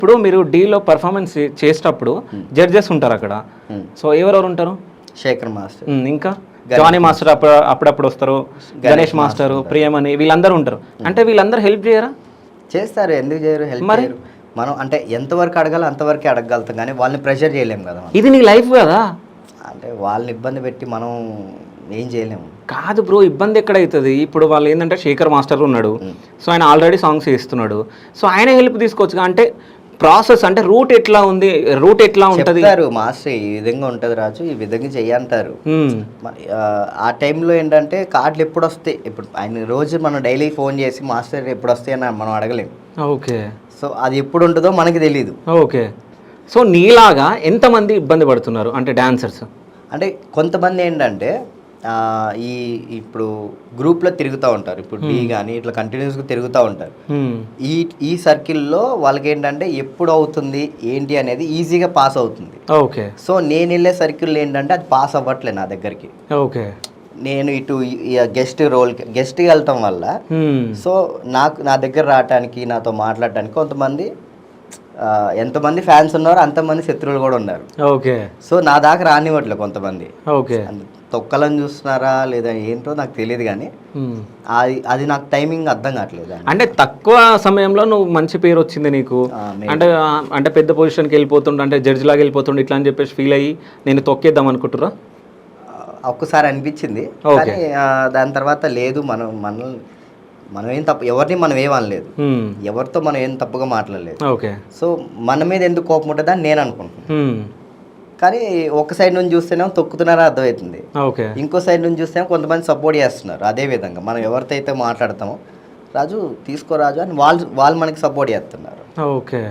ఇప్పుడు మీరు డీలో పర్ఫార్మెన్స్ చేసేటప్పుడు జడ్జెస్ ఉంటారు అక్కడ. సో ఎవరెవరు ఉంటారు? శేఖర్ మాస్టర్, ఇంకా జానీ మాస్టర్ అప్పుడప్పుడు వస్తారు, గణేష్ మాస్టర్, ప్రియమణి, వీళ్ళందరూ ఉంటారు. అంటే వీళ్ళందరూ హెల్ప్ చేయరా? చేస్తారు, ఎందుకు చేయరు, హెల్ప్ మరి? చేయరు. మనం అంటే ఎంతవరకు అడగాలో అంతవరకే అడగలుగుతాం, కానీ వాళ్ళని ప్రెషర్ చేయలేము కదా మనం. ఇది నీ లైఫ్ కదా. అంటే వాళ్ళని ఇబ్బంది పెట్టి మనం ఏం చేయలేము. కాదు బ్రో, ఇబ్బంది ఎక్కడవుతుంది? ఇప్పుడు వాళ్ళు ఏంటంటే శేఖర్ మాస్టర్ ఉన్నాడు, సో ఆయన ఆల్రెడీ సాంగ్స్ చేస్తున్నాడు, సో ఆయన హెల్ప్ తీసుకోవచ్చు. అంటే ప్రాసెస్ అంటే రూట్ ఎట్లా ఉంది, రూట్ ఎట్లా ఉంటుంది? మాస్టర్ ఈ విధంగా ఉంటుంది రాజు, ఈ విధంగా చెయ్యంటారు. ఆ టైంలో ఏంటంటే కార్డులు ఎప్పుడు వస్తాయి, ఇప్పుడు ఆయన రోజు మనం డైలీ ఫోన్ చేసి మాస్టర్ ఎప్పుడు వస్తాయి అని మనం అడగలేము. ఓకే. సో అది ఎప్పుడు ఉంటుందో మనకి తెలీదు. ఓకే. సో నీలాగా ఎంతమంది ఇబ్బంది పడుతున్నారు అంటే డాన్సర్స్? అంటే కొంతమంది ఏంటంటే ఇప్పుడు గ్రూప్లో తిరుగుతూ ఉంటారు, ఇప్పుడు డి కానీ ఇట్లా కంటిన్యూస్గా తిరుగుతూ ఉంటారు. ఈ సర్కిల్లో వాళ్ళకి ఏంటంటే ఎప్పుడు అవుతుంది ఏంటి అనేది ఈజీగా పాస్ అవుతుంది. ఓకే. సో నేను వెళ్ళే సర్కిల్ ఏంటంటే అది పాస్ అవ్వట్లే నా దగ్గరికి. ఓకే. నేను ఇటు గెస్ట్కి వెళ్ళటం వల్ల సో నా దగ్గర రావడానికి, నాతో మాట్లాడటానికి కొంతమంది ఎంతమంది ఫ్యాన్స్ ఉన్నారో అంతమంది శత్రువులు కూడా ఉన్నారు. ఓకే. సో నా దాకా రానివ్వట్లే కొంతమంది. ఓకే. తొక్కలని చూస్తున్నారా లేదా ఏంటో నాకు తెలియదు, కానీ అది నాకు టైమింగ్ అర్థం కావట్లేదు. అంటే తక్కువ సమయంలో నువ్వు మంచి పేరు వచ్చింది నీకు, అంటే పెద్ద పొజిషన్కి వెళ్ళిపోతుండే, అంటే జడ్జి లాగా వెళ్ళిపోతుండే ఇట్లా అని చెప్పేసి ఫీల్ అయ్యి నేను తొక్కేద్దాం అనుకుంటురా? ఒక్కసారి అనిపించింది, కానీ దాని తర్వాత లేదు, మనం ఏం తప్పు, ఎవరిని మనం ఏమనలేదు, ఎవరితో మనం ఏం తప్పుగా మాట్లాడలేదు. ఓకే. సో మన మీద ఎందుకు కోపం ఉంటుంది అని నేను అనుకుంటున్నాను. కానీ ఒక సైడ్ నుంచి చూస్తేనే తొక్కుతున్నారా అర్థమవుతుంది, ఇంకో సైడ్ నుంచి చూస్తేనే కొంతమంది సపోర్ట్ చేస్తున్నారు. అదే విధంగా మనం ఎవరితో అయితే మాట్లాడతామో రాజు తీసుకో రాజు అని వాళ్ళు మనకి సపోర్ట్ చేస్తున్నారు. ఓకే.